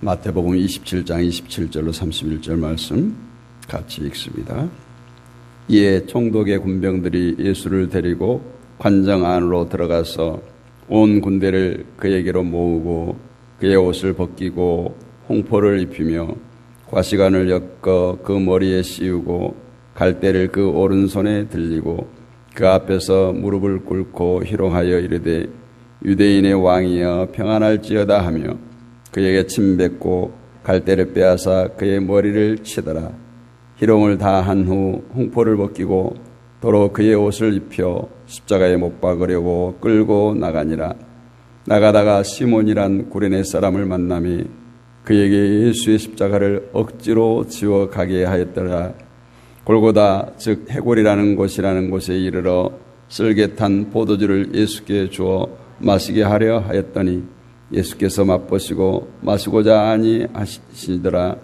마태복음 27장 27절로 31절 말씀 같이 읽습니다. 이에 총독의 군병들이 예수를 데리고 관정 안으로 들어가서 온 군대를 그에게로 모으고 그의 옷을 벗기고 홍포를 입히며 과시관을 엮어 그 머리에 씌우고 갈대를 그 오른손에 들리고 그 앞에서 무릎을 꿇고 희롱하여 이르되 유대인의 왕이여 평안할지어다 하며 그에게 침뱉고 갈대를 빼앗아 그의 머리를 치더라. 희롱을 다 한 후 홍포를 벗기고 도로 그의 옷을 입혀 십자가에 못 박으려고 끌고 나가니라. 나가다가 시몬이란 구레네 사람을 만나매 그에게 예수의 십자가를 억지로 지워 가게 하였더라. 골고다 즉 해골이라는 곳에 이르러 쓸개 탄 포도주를 예수께 주어 마시게 하려 하였더니 예수께서 맛보시고 마시고자 아니하시더라.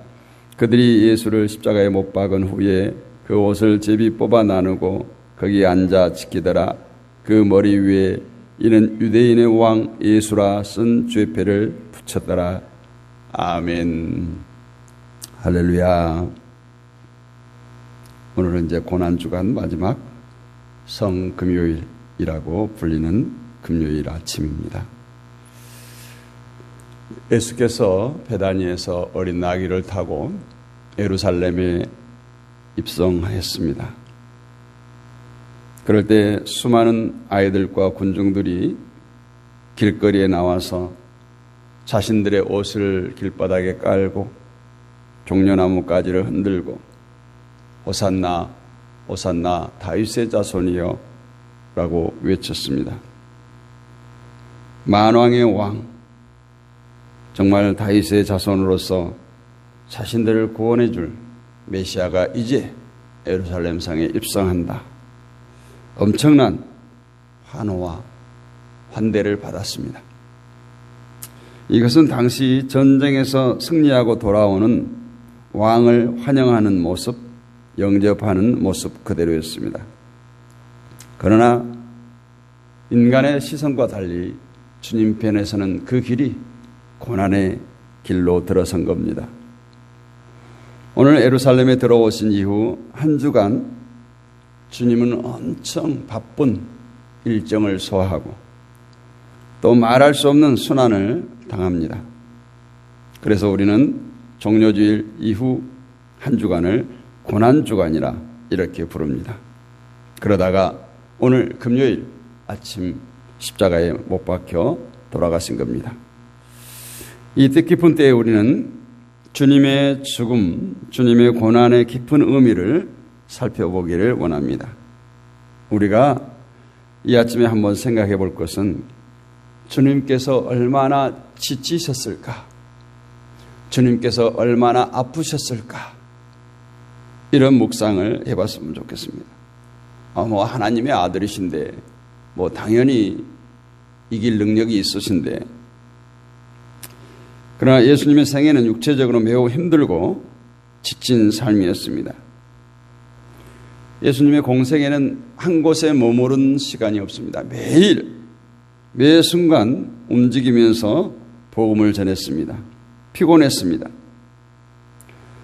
그들이 예수를 십자가에 못 박은 후에 그 옷을 제비 뽑아 나누고 거기에 앉아 지키더라. 그 머리 위에 이는 유대인의 왕 예수라 쓴 죄패를 붙였더라. 아멘. 할렐루야. 오늘은 이제 고난주간 마지막 성금요일이라고 불리는 금요일 아침입니다. 예수께서 베다니에서 어린 나귀를 타고 예루살렘에 입성하였습니다. 그럴 때 수많은 아이들과 군중들이 길거리에 나와서 자신들의 옷을 길바닥에 깔고 종려나무 가지를 흔들고 호산나 호산나 다윗의 자손이여 라고 외쳤습니다. 만왕의 왕, 정말 다윗의 자손으로서 자신들을 구원해 줄 메시아가 이제 예루살렘 성에 입성한다. 엄청난 환호와 환대를 받았습니다. 이것은 당시 전쟁에서 승리하고 돌아오는 왕을 환영하는 모습, 영접하는 모습 그대로였습니다. 그러나 인간의 시선과 달리 주님 편에서는 그 길이 고난의 길로 들어선 겁니다. 오늘 예루살렘에 들어오신 이후 한 주간 주님은 엄청 바쁜 일정을 소화하고 또 말할 수 없는 순환을 당합니다. 그래서 우리는 종려주일 이후 한 주간을 고난주간이라 이렇게 부릅니다. 그러다가 오늘 금요일 아침 십자가에 못 박혀 돌아가신 겁니다. 이 뜻깊은 때에 우리는 주님의 죽음, 주님의 고난의 깊은 의미를 살펴보기를 원합니다. 우리가 이 아침에 한번 생각해 볼 것은 주님께서 얼마나 지치셨을까? 주님께서 얼마나 아프셨을까? 이런 묵상을 해봤으면 좋겠습니다. 하나님의 아들이신데 당연히 이길 능력이 있으신데, 그러나 예수님의 생애는 육체적으로 매우 힘들고 지친 삶이었습니다. 예수님의 공생에는 한 곳에 머무른 시간이 없습니다. 매일 매 순간 움직이면서 복음을 전했습니다. 피곤했습니다.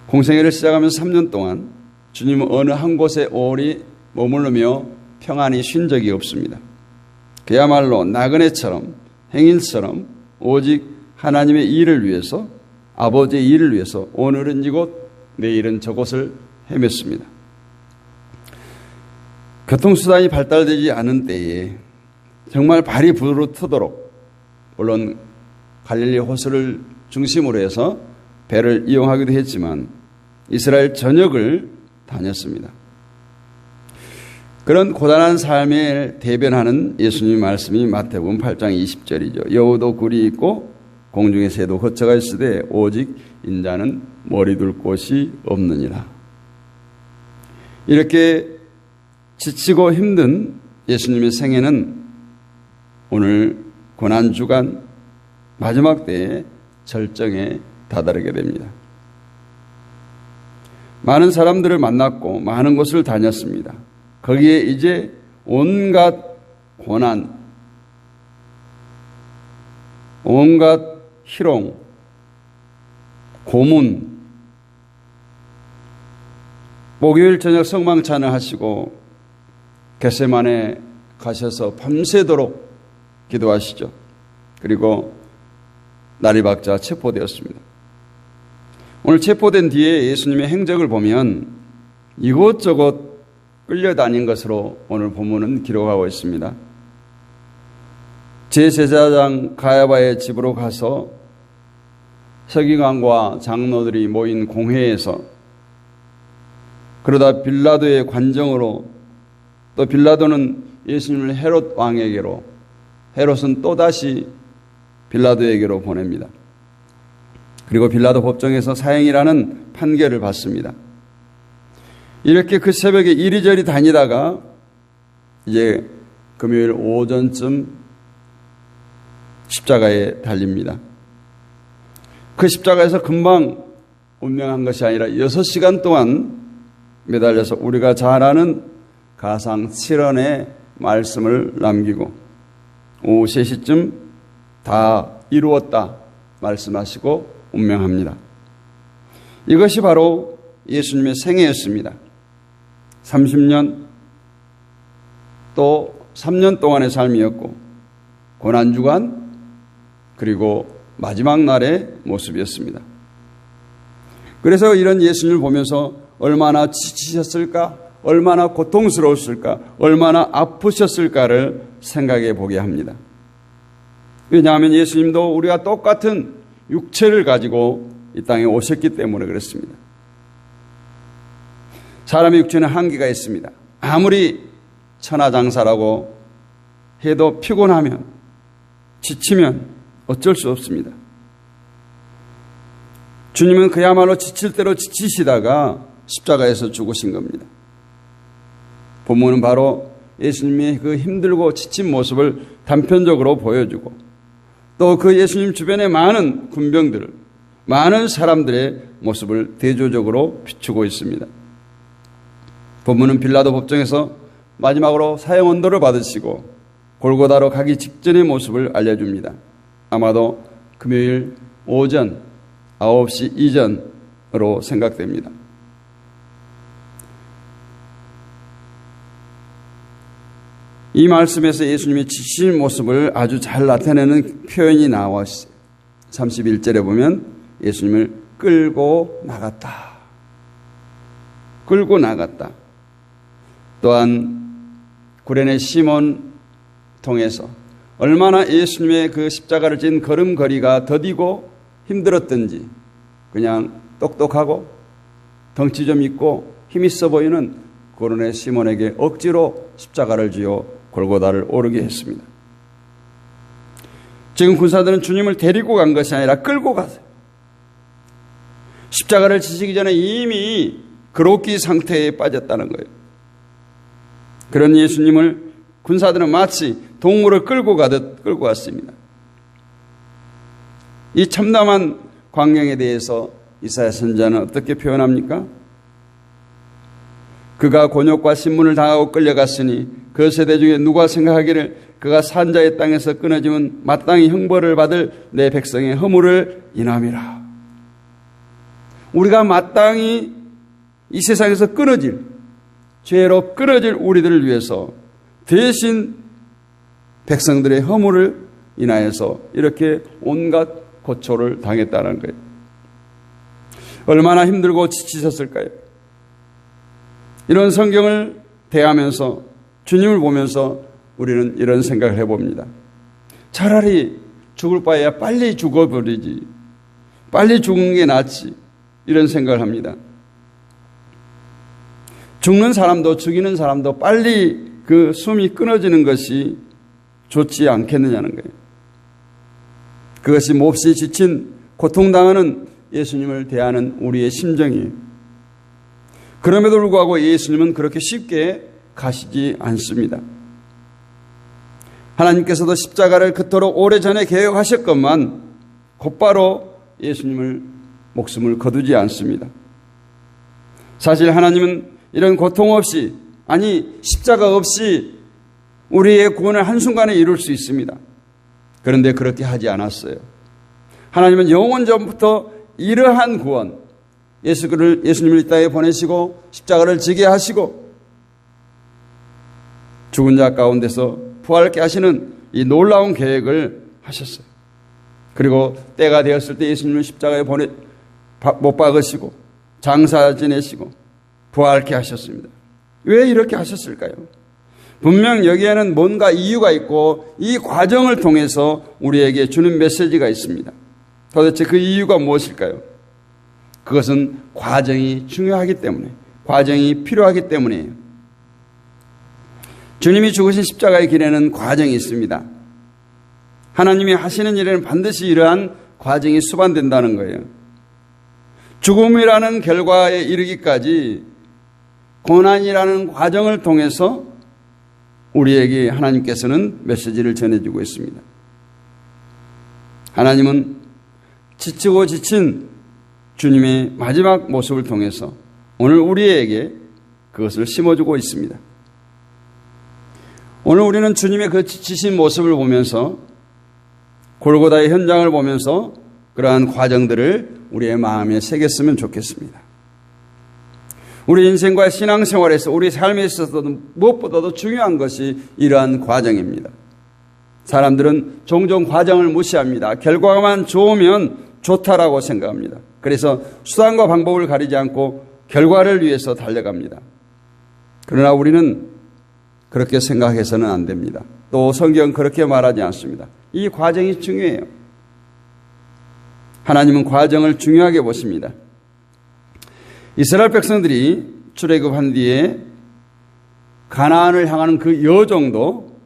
공생애를 시작하면서 3년 동안 주님은 어느 한 곳에 오래 머무르며 평안히 쉰 적이 없습니다. 그야말로 나그네처럼 행인처럼 오직 하나님의 일을 위해서, 아버지의 일을 위해서 오늘은 이곳 내일은 저곳을 헤맸습니다. 교통수단이 발달되지 않은 때에 정말 발이 부르트도록, 물론 갈릴리 호수를 중심으로 해서 배를 이용하기도 했지만 이스라엘 전역을 다녔습니다. 그런 고단한 삶에 대변하는 예수님의 말씀이 마태복음 8장 20절이죠. 여우도 굴이 있고 공중의 새도 거처가 있으되 오직 인자는 머리 둘 곳이 없느니라. 이렇게 지치고 힘든 예수님의 생애는 오늘 고난주간 마지막 때에 절정에 다다르게 됩니다. 많은 사람들을 만났고 많은 곳을 다녔습니다. 거기에 이제 온갖 고난, 온갖 희롱, 고문, 목요일 저녁 성망찬을 하시고 겟세마네 가셔서 밤새도록 기도하시죠. 그리고 날이 밝자 체포되었습니다. 오늘 체포된 뒤에 예수님의 행적을 보면 이곳저곳 끌려다닌 것으로 오늘 본문은 기록하고 있습니다. 제제사장 가야바의 집으로 가서 서기관과 장로들이 모인 공회에서, 그러다 빌라도의 관정으로, 또 빌라도는 예수님을 헤롯 왕에게로, 헤롯은 또다시 빌라도에게로 보냅니다. 그리고 빌라도 법정에서 사형이라는 판결을 받습니다. 이렇게 그 새벽에 이리저리 다니다가 이제 금요일 오전쯤 십자가에 달립니다. 그 십자가에서 금방 운명한 것이 아니라 6시간 동안 매달려서 우리가 잘 아는 가상 7원의 말씀을 남기고 오후 3시쯤 다 이루었다 말씀하시고 운명합니다. 이것이 바로 예수님의 생애였습니다. 30년 또 3년 동안의 삶이었고 고난주간 그리고 마지막 날의 모습이었습니다. 그래서 이런 예수님을 보면서 얼마나 지치셨을까, 얼마나 고통스러웠을까, 얼마나 아프셨을까를 생각해 보게 합니다. 왜냐하면 예수님도 우리가 똑같은 육체를 가지고 이 땅에 오셨기 때문에 그렇습니다. 사람의 육체는 한계가 있습니다. 아무리 천하장사라고 해도 피곤하면, 지치면 어쩔 수 없습니다. 주님은 그야말로 지칠 대로 지치시다가 십자가에서 죽으신 겁니다. 본문은 바로 예수님의 그 힘들고 지친 모습을 단편적으로 보여주고 또 그 예수님 주변의 많은 군병들, 많은 사람들의 모습을 대조적으로 비추고 있습니다. 본문은 빌라도 법정에서 마지막으로 사형 언도를 받으시고 골고다로 가기 직전의 모습을 알려줍니다. 아마도 금요일 오전 9시 이전으로 생각됩니다. 이 말씀에서 예수님의 지친 모습을 아주 잘 나타내는 표현이 나와 있어요. 31절에 보면 예수님을 끌고 나갔다. 끌고 나갔다. 또한 구레네 시몬 통해서 얼마나 예수님의 그 십자가를 진 걸음걸이가 더디고 힘들었던지 그냥 똑똑하고 덩치 좀 있고 힘 있어 보이는 구레네 시몬에게 억지로 십자가를 지어 골고다를 오르게 했습니다. 지금 군사들은 주님을 데리고 간 것이 아니라 끌고 갔어요. 십자가를 지시기 전에 이미 그로기 상태에 빠졌다는 거예요. 그런 예수님을 군사들은 마치 동물을 끌고 가듯 끌고 갔습니다. 이 참담한 광경에 대해서 이사야 선지자는 어떻게 표현합니까? 그가 곤욕과 신문을 당하고 끌려갔으니 그 세대 중에 누가 생각하기를 그가 산자의 땅에서 끊어지면 마땅히 형벌을 받을 내 백성의 허물을 인함이라. 우리가 마땅히 이 세상에서 끊어질, 죄로 끊어질 우리들을 위해서 대신 백성들의 허물을 인하여서 이렇게 온갖 고초를 당했다는 거예요. 얼마나 힘들고 지치셨을까요? 이런 성경을 대하면서 주님을 보면서 우리는 이런 생각을 해봅니다. 차라리 죽을 바에야 빨리 죽어버리지, 빨리 죽는 게 낫지, 이런 생각을 합니다. 죽는 사람도 죽이는 사람도 빨리 그 숨이 끊어지는 것이 좋지 않겠느냐는 거예요. 그것이 몹시 지친 고통당하는 예수님을 대하는 우리의 심정이에요. 그럼에도 불구하고 예수님은 그렇게 쉽게 가시지 않습니다. 하나님께서도 십자가를 그토록 오래전에 계획하셨건만 곧바로 예수님을 목숨을 거두지 않습니다. 사실 하나님은 이런 고통 없이, 아니 십자가 없이 우리의 구원을 한순간에 이룰 수 있습니다. 그런데 그렇게 하지 않았어요. 하나님은 영원 전부터 이러한 구원, 예수님을 이 땅에 보내시고 십자가를 지게 하시고 죽은 자 가운데서 부활케 하시는 이 놀라운 계획을 하셨어요. 그리고 때가 되었을 때 예수님을 십자가에 못 박으시고 장사 지내시고 부활케 하셨습니다. 왜 이렇게 하셨을까요? 분명 여기에는 뭔가 이유가 있고 이 과정을 통해서 우리에게 주는 메시지가 있습니다. 도대체 그 이유가 무엇일까요? 그것은 과정이 중요하기 때문에, 과정이 필요하기 때문이에요. 주님이 죽으신 십자가의 길에는 과정이 있습니다. 하나님이 하시는 일에는 반드시 이러한 과정이 수반된다는 거예요. 죽음이라는 결과에 이르기까지 고난이라는 과정을 통해서 우리에게 하나님께서는 메시지를 전해주고 있습니다. 하나님은 지치고 지친 주님의 마지막 모습을 통해서 오늘 우리에게 그것을 심어주고 있습니다. 오늘 우리는 주님의 그 지치신 모습을 보면서 골고다의 현장을 보면서 그러한 과정들을 우리의 마음에 새겼으면 좋겠습니다. 우리 인생과 신앙생활에서 우리 삶에 있어서도 무엇보다도 중요한 것이 이러한 과정입니다. 사람들은 종종 과정을 무시합니다. 결과만 좋으면 좋다라고 생각합니다. 그래서 수단과 방법을 가리지 않고 결과를 위해서 달려갑니다. 그러나 우리는 그렇게 생각해서는 안 됩니다. 또 성경은 그렇게 말하지 않습니다. 이 과정이 중요해요. 하나님은 과정을 중요하게 보십니다. 이스라엘 백성들이 출애굽한 뒤에 가나안을 향하는 그 여정도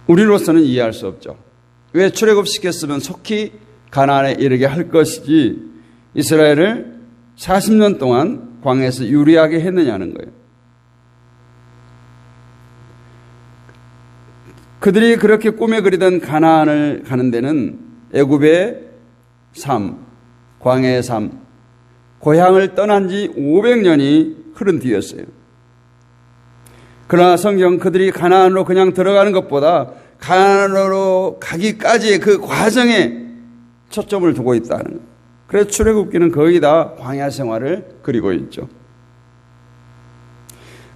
우리로서는 이해할 수 없죠. 왜 출애굽시켰으면 속히 가나안에 이르게 할 것이지 이스라엘을 40년 동안 광야에서 유리하게 했느냐는 거예요. 그들이 그렇게 꿈에 그리던 가나안을 가는 데는 애굽의 삶, 광야의 삶, 고향을 떠난 지 500년이 흐른 뒤였어요. 그러나 성경 그들이 가나안으로 그냥 들어가는 것보다 가나안으로 가기까지의 그 과정에 초점을 두고 있다는 거예요. 그래서 출애굽기는 거의 다 광야 생활을 그리고 있죠.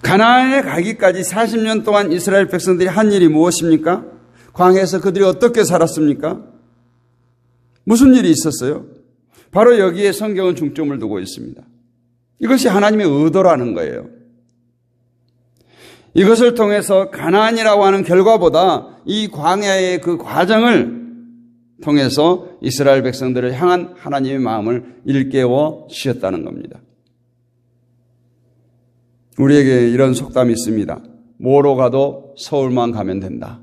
가나안에 가기까지 40년 동안 이스라엘 백성들이 한 일이 무엇입니까? 광야에서 그들이 어떻게 살았습니까? 무슨 일이 있었어요? 바로 여기에 성경은 중점을 두고 있습니다. 이것이 하나님의 의도라는 거예요. 이것을 통해서 가나안이라고 하는 결과보다 이 광야의 그 과정을 통해서 이스라엘 백성들을 향한 하나님의 마음을 일깨워 주셨다는 겁니다. 우리에게 이런 속담이 있습니다. 뭐로 가도 서울만 가면 된다.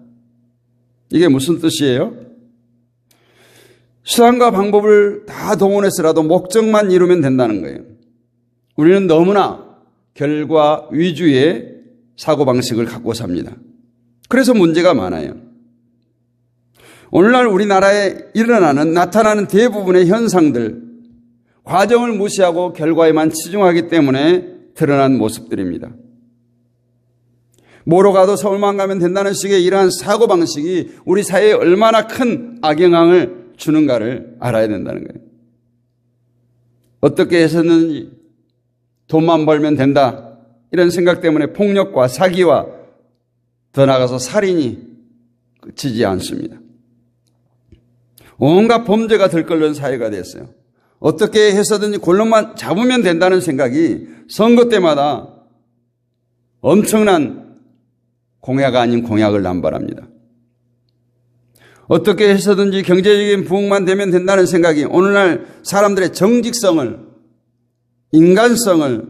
이게 무슨 뜻이에요? 수단과 방법을 다 동원해서라도 목적만 이루면 된다는 거예요. 우리는 너무나 결과 위주의 사고방식을 갖고 삽니다. 그래서 문제가 많아요. 오늘날 우리나라에 나타나는 대부분의 현상들, 과정을 무시하고 결과에만 치중하기 때문에 드러난 모습들입니다. 뭐로 가도 서울만 가면 된다는 식의 이러한 사고방식이 우리 사회에 얼마나 큰 악영향을 주는가를 알아야 된다는 거예요. 어떻게 해서든지 돈만 벌면 된다. 이런 생각 때문에 폭력과 사기와 더 나아가서 살인이 그치지 않습니다. 온갖 범죄가 들끓는 사회가 됐어요. 어떻게 해서든지 권력만 잡으면 된다는 생각이 선거 때마다 엄청난 공약 아닌 공약을 남발합니다. 어떻게 해서든지 경제적인 부흥만 되면 된다는 생각이 오늘날 사람들의 정직성을, 인간성을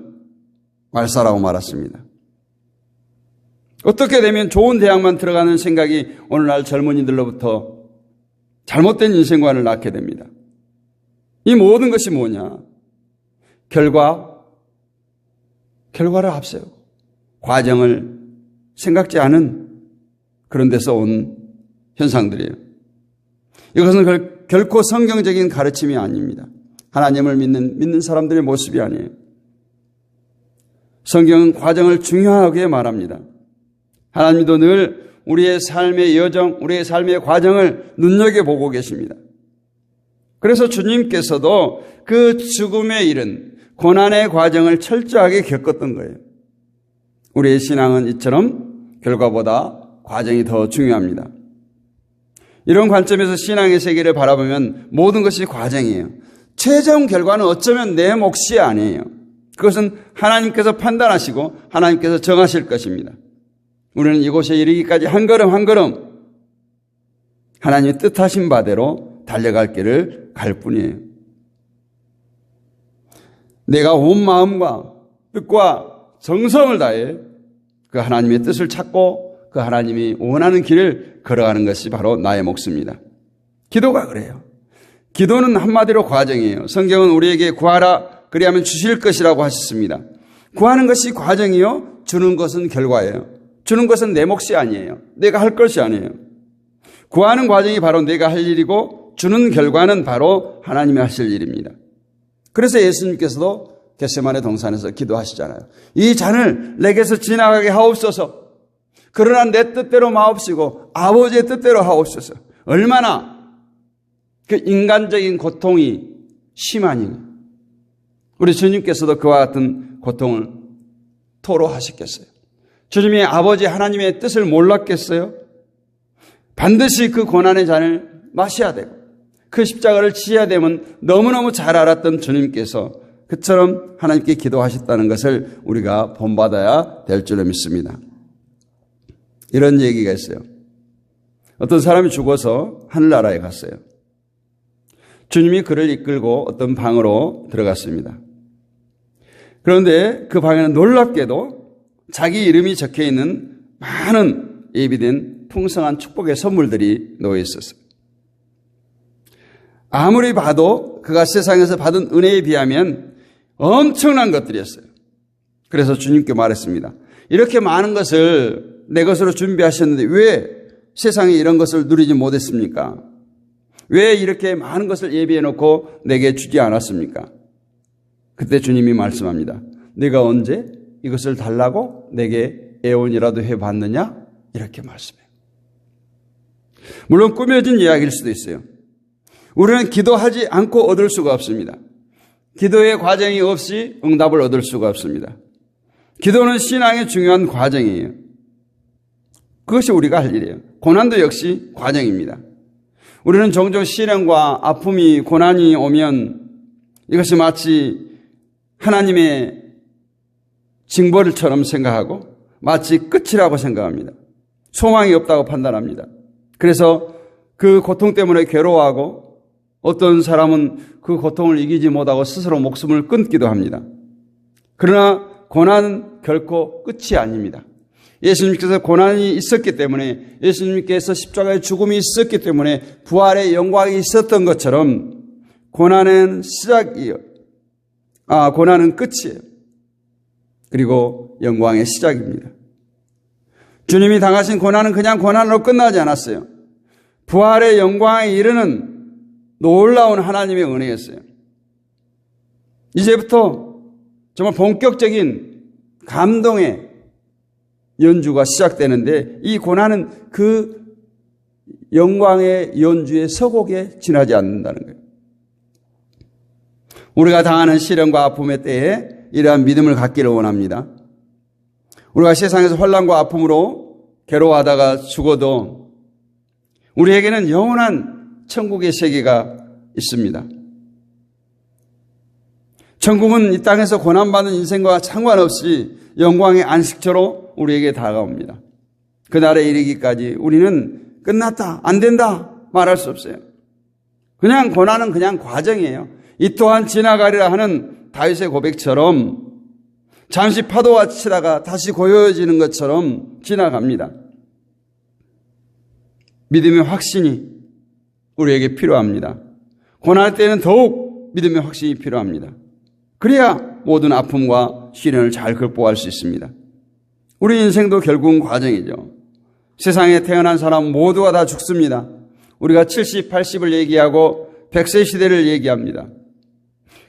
말살하고 말았습니다. 어떻게 되면 좋은 대학만 들어가는 생각이 오늘날 젊은이들로부터 잘못된 인생관을 낳게 됩니다. 이 모든 것이 뭐냐? 결과를 앞세우고 과정을 생각지 않은 그런 데서 온 현상들이에요. 이것은 결코 성경적인 가르침이 아닙니다. 하나님을 믿는 사람들의 모습이 아니에요. 성경은 과정을 중요하게 말합니다. 하나님도 늘 우리의 삶의 여정, 우리의 삶의 과정을 눈여겨보고 계십니다. 그래서 주님께서도 그 죽음에 이른 고난의 과정을 철저하게 겪었던 거예요. 우리의 신앙은 이처럼 결과보다 과정이 더 중요합니다. 이런 관점에서 신앙의 세계를 바라보면 모든 것이 과정이에요. 최종 결과는 어쩌면 내 몫이 아니에요. 그것은 하나님께서 판단하시고 하나님께서 정하실 것입니다. 우리는 이곳에 이르기까지 한 걸음 한 걸음 하나님의 뜻하신 바대로 달려갈 길을 갈 뿐이에요. 내가 온 마음과 뜻과 정성을 다해 그 하나님의 뜻을 찾고 그 하나님이 원하는 길을 걸어가는 것이 바로 나의 몫입니다. 기도가 그래요. 기도는 한마디로 과정이에요. 성경은 우리에게 구하라 그리하면 주실 것이라고 하셨습니다. 구하는 것이 과정이요, 주는 것은 결과예요. 주는 것은 내 몫이 아니에요. 내가 할 것이 아니에요. 구하는 과정이 바로 내가 할 일이고 주는 결과는 바로 하나님이 하실 일입니다. 그래서 예수님께서도 겟세마네 동산에서 기도하시잖아요. 이 잔을 내게서 지나가게 하옵소서. 그러나 내 뜻대로 마옵시고 아버지의 뜻대로 하옵소서. 얼마나 그 인간적인 고통이 심하니 우리 주님께서도 그와 같은 고통을 토로하셨겠어요. 주님이 아버지 하나님의 뜻을 몰랐겠어요? 반드시 그 고난의 잔을 마셔야 되고 그 십자가를 지어야 되면 너무너무 잘 알았던 주님께서 그처럼 하나님께 기도하셨다는 것을 우리가 본받아야 될 줄로 믿습니다. 이런 얘기가 있어요. 어떤 사람이 죽어서 하늘나라에 갔어요. 주님이 그를 이끌고 어떤 방으로 들어갔습니다. 그런데 그 방에는 놀랍게도 자기 이름이 적혀있는 많은 예비된 풍성한 축복의 선물들이 놓여 있었어요. 아무리 봐도 그가 세상에서 받은 은혜에 비하면 엄청난 것들이었어요. 그래서 주님께 말했습니다. 이렇게 많은 것을 내 것으로 준비하셨는데 왜 세상에 이런 것을 누리지 못했습니까? 왜 이렇게 많은 것을 예비해 놓고 내게 주지 않았습니까? 그때 주님이 말씀합니다. 네가 언제 이것을 달라고 내게 애원이라도 해봤느냐? 이렇게 말씀해요. 물론 꾸며진 이야기일 수도 있어요. 우리는 기도하지 않고 얻을 수가 없습니다. 기도의 과정이 없이 응답을 얻을 수가 없습니다. 기도는 신앙의 중요한 과정이에요. 그것이 우리가 할 일이에요. 고난도 역시 과정입니다. 우리는 종종 시련과 아픔이 고난이 오면 이것이 마치 하나님의 징벌처럼 생각하고 마치 끝이라고 생각합니다. 소망이 없다고 판단합니다. 그래서 그 고통 때문에 괴로워하고 어떤 사람은 그 고통을 이기지 못하고 스스로 목숨을 끊기도 합니다. 그러나 고난은 결코 끝이 아닙니다. 예수님께서 고난이 있었기 때문에 예수님께서 십자가의 죽음이 있었기 때문에 부활의 영광이 있었던 것처럼 고난은 시작이에요. 고난은 끝이에요. 그리고 영광의 시작입니다. 주님이 당하신 고난은 그냥 고난으로 끝나지 않았어요. 부활의 영광에 이르는 놀라운 하나님의 은혜였어요. 이제부터 정말 본격적인 감동의 연주가 시작되는데 이 고난은 그 영광의 연주의 서곡에 지나지 않는다는 거예요. 우리가 당하는 시련과 아픔의 때에 이러한 믿음을 갖기를 원합니다. 우리가 세상에서 환난과 아픔으로 괴로워하다가 죽어도 우리에게는 영원한 천국의 세계가 있습니다. 천국은 이 땅에서 고난받는 인생과 상관없이 영광의 안식처로 우리에게 다가옵니다. 그날에 이르기까지 우리는 끝났다, 안 된다 말할 수 없어요. 그냥 고난은 그냥 과정이에요. 이 또한 지나가리라 하는 다윗의 고백처럼 잠시 파도와 치다가 다시 고요해지는 것처럼 지나갑니다. 믿음의 확신이 우리에게 필요합니다. 고난 때는 더욱 믿음의 확신이 필요합니다. 그래야 모든 아픔과 시련을 잘 극복할 수 있습니다. 우리 인생도 결국은 과정이죠. 세상에 태어난 사람 모두가 다 죽습니다. 우리가 70, 80을 얘기하고 100세 시대를 얘기합니다.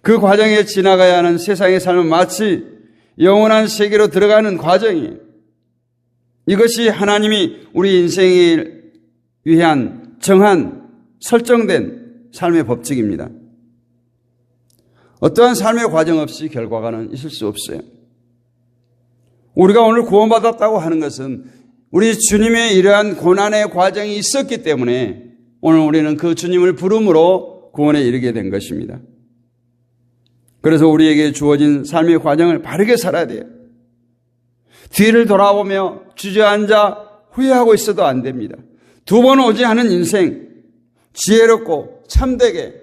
그 과정에 지나가야 하는 세상의 삶은 마치 영원한 세계로 들어가는 과정이에요. 이것이 하나님이 우리 인생을 위한 정한 설정된 삶의 법칙입니다. 어떠한 삶의 과정 없이 결과가는 있을 수 없어요. 우리가 오늘 구원받았다고 하는 것은 우리 주님의 이러한 고난의 과정이 있었기 때문에 오늘 우리는 그 주님을 부름으로 구원에 이르게 된 것입니다. 그래서 우리에게 주어진 삶의 과정을 바르게 살아야 돼요. 뒤를 돌아보며 주저앉아 후회하고 있어도 안 됩니다. 두 번 오지 않은 인생, 지혜롭고 참되게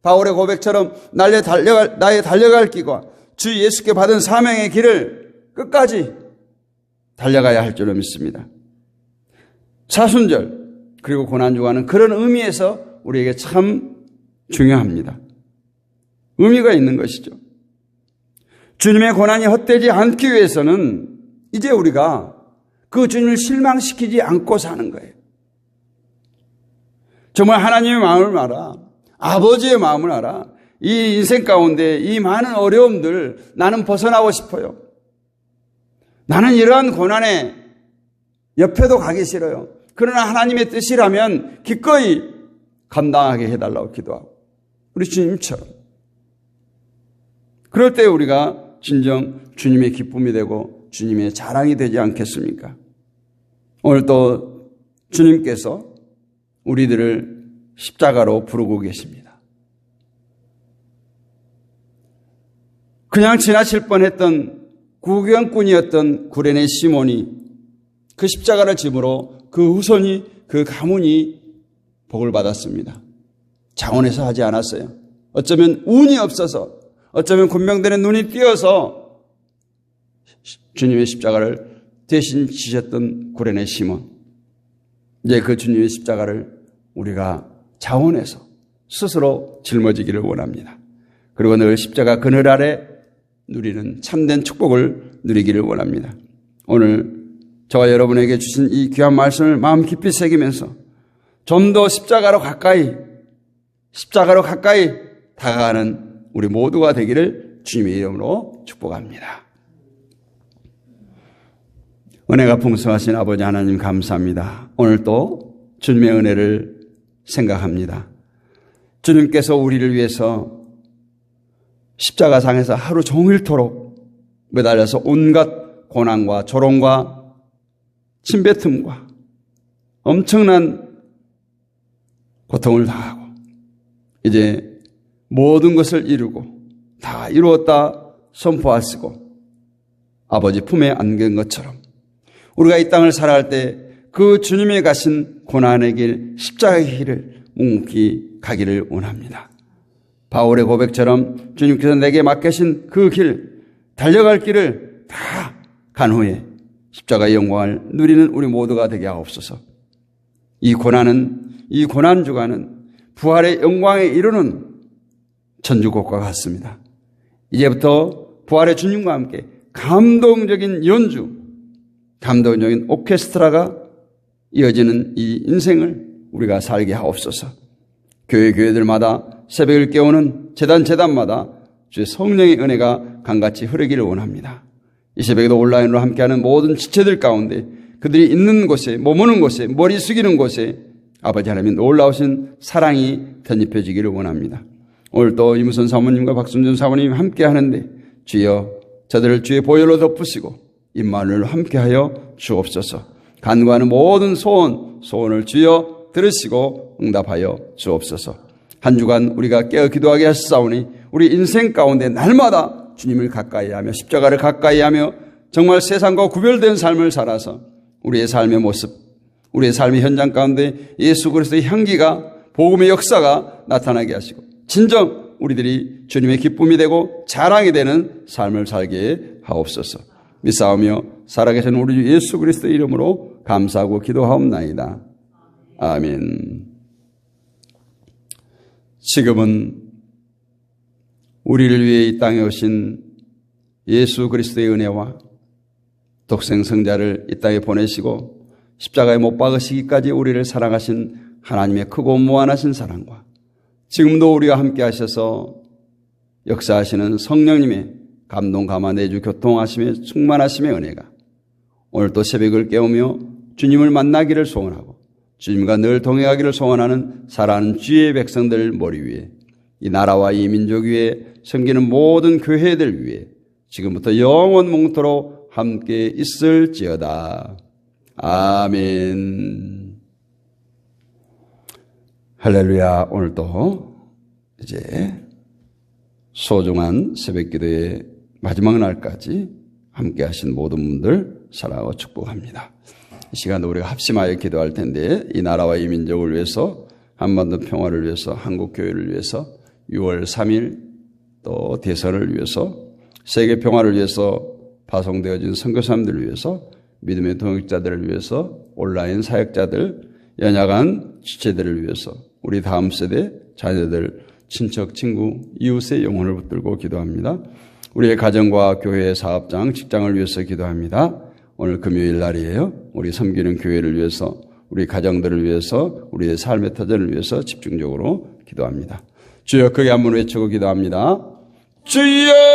바울의 고백처럼 나의 달려갈 길과 주 예수께 받은 사명의 길을 끝까지 달려가야 할 줄로 믿습니다. 사순절 그리고 고난주간은 그런 의미에서 우리에게 참 중요합니다. 의미가 있는 것이죠. 주님의 고난이 헛되지 않기 위해서는 이제 우리가 그 주님을 실망시키지 않고 사는 거예요. 정말 하나님의 마음을 알아. 아버지의 마음을 알아. 이 인생 가운데 이 많은 어려움들 나는 벗어나고 싶어요. 나는 이러한 고난에 옆에도 가기 싫어요. 그러나 하나님의 뜻이라면 기꺼이 감당하게 해달라고 기도하고 우리 주님처럼. 그럴 때 우리가 진정 주님의 기쁨이 되고 주님의 자랑이 되지 않겠습니까? 오늘 또 주님께서 우리들을 십자가로 부르고 계십니다. 그냥 지나칠 뻔했던 구경꾼이었던 구레네 시몬이 그 십자가를 짐으로 그 후손이 그 가문이 복을 받았습니다. 자원해서 하지 않았어요. 어쩌면 운이 없어서 어쩌면 군병들의 눈이 띄어서 주님의 십자가를 대신 지셨던 구레네 시몬. 이제 그 주님의 십자가를 우리가 자원해서 스스로 짊어지기를 원합니다. 그리고 늘 십자가 그늘 아래 누리는 참된 축복을 누리기를 원합니다. 오늘 저와 여러분에게 주신 이 귀한 말씀을 마음 깊이 새기면서 좀 더 십자가로 가까이 다가가는 우리 모두가 되기를 주님의 이름으로 축복합니다. 은혜가 풍성하신 아버지 하나님 감사합니다. 오늘 또 주님의 은혜를 생각합니다. 주님께서 우리를 위해서 십자가상에서 하루 종일토록 매달려서 온갖 고난과 조롱과 침뱉음과 엄청난 고통을 당하고 이제 모든 것을 이루고 다 이루었다 선포하시고 아버지 품에 안긴 것처럼 우리가 이 땅을 살아갈 때 그 주님의 가신 고난의 길, 십자가의 길을 묵묵히 가기를 원합니다. 바울의 고백처럼 주님께서 내게 맡기신 그 길, 달려갈 길을 다 간 후에 십자가의 영광을 누리는 우리 모두가 되게 하옵소서. 이 고난주간은 부활의 영광에 이르는 천주곡과 같습니다. 이제부터 부활의 주님과 함께 감동적인 연주, 감동적인 오케스트라가 이어지는 이 인생을 우리가 살게 하옵소서. 교회들마다 새벽을 깨우는 재단마다 주의 성령의 은혜가 강같이 흐르기를 원합니다. 이 새벽에도 온라인으로 함께하는 모든 지체들 가운데 그들이 있는 곳에, 머무는 곳에, 머리 숙이는 곳에 아버지 하나님의 놀라우신 사랑이 덧입혀지기를 원합니다. 오늘 또 이무선 사모님과 박순준 사모님 함께 하는데 주여 저들을 주의 보혈로 덮으시고 임마누엘로 함께하여 주옵소서. 간구하는 모든 소원을 주여 들으시고 응답하여 주옵소서. 한 주간 우리가 깨어 기도하게 하시사오니 우리 인생 가운데 날마다 주님을 가까이하며 십자가를 가까이하며 정말 세상과 구별된 삶을 살아서 우리의 삶의 모습, 우리의 삶의 현장 가운데 예수 그리스도의 향기가 복음의 역사가 나타나게 하시고 진정 우리들이 주님의 기쁨이 되고 자랑이 되는 삶을 살게 하옵소서. 믿사오며 살아계신 우리 주 예수 그리스도의 이름으로 감사하고 기도하옵나이다. 아멘. 지금은 우리를 위해 이 땅에 오신 예수 그리스도의 은혜와 독생 성자를 이 땅에 보내시고 십자가에 못 박으시기까지 우리를 사랑하신 하나님의 크고 무한하신 사랑과 지금도 우리와 함께 하셔서 역사하시는 성령님의 감동, 감화, 내주, 교통하심의 충만하심의 은혜가 오늘 또 새벽을 깨우며 주님을 만나기를 소원하고 주님과 늘 동행하기를 소원하는 사랑하는 주의 백성들 머리 위에, 이 나라와 이 민족 위에, 섬기는 모든 교회들 위에 지금부터 영원 몽토록 함께 있을지어다. 아멘. 할렐루야. 오늘도 이제 소중한 새벽기도의 마지막 날까지 함께 하신 모든 분들 사랑하고 축복합니다. 이 시간도 우리가 합심하여 기도할 텐데, 이 나라와 이 민족을 위해서, 한반도 평화를 위해서, 한국교회를 위해서, 6월 3일 또 대선을 위해서, 세계 평화를 위해서, 파송되어진 선교사님들을 위해서, 믿음의 동역자들을 위해서, 온라인 사역자들, 연약한 지체들을 위해서, 우리 다음 세대 자녀들, 친척, 친구, 이웃의 영혼을 붙들고 기도합니다. 우리의 가정과 교회, 사업장, 직장을 위해서 기도합니다. 오늘 금요일 날이에요. 우리 섬기는 교회를 위해서, 우리 가정들을 위해서, 우리의 삶의 터전을 위해서 집중적으로 기도합니다. 주여, 크게 한번 외치고 기도합니다. 주여!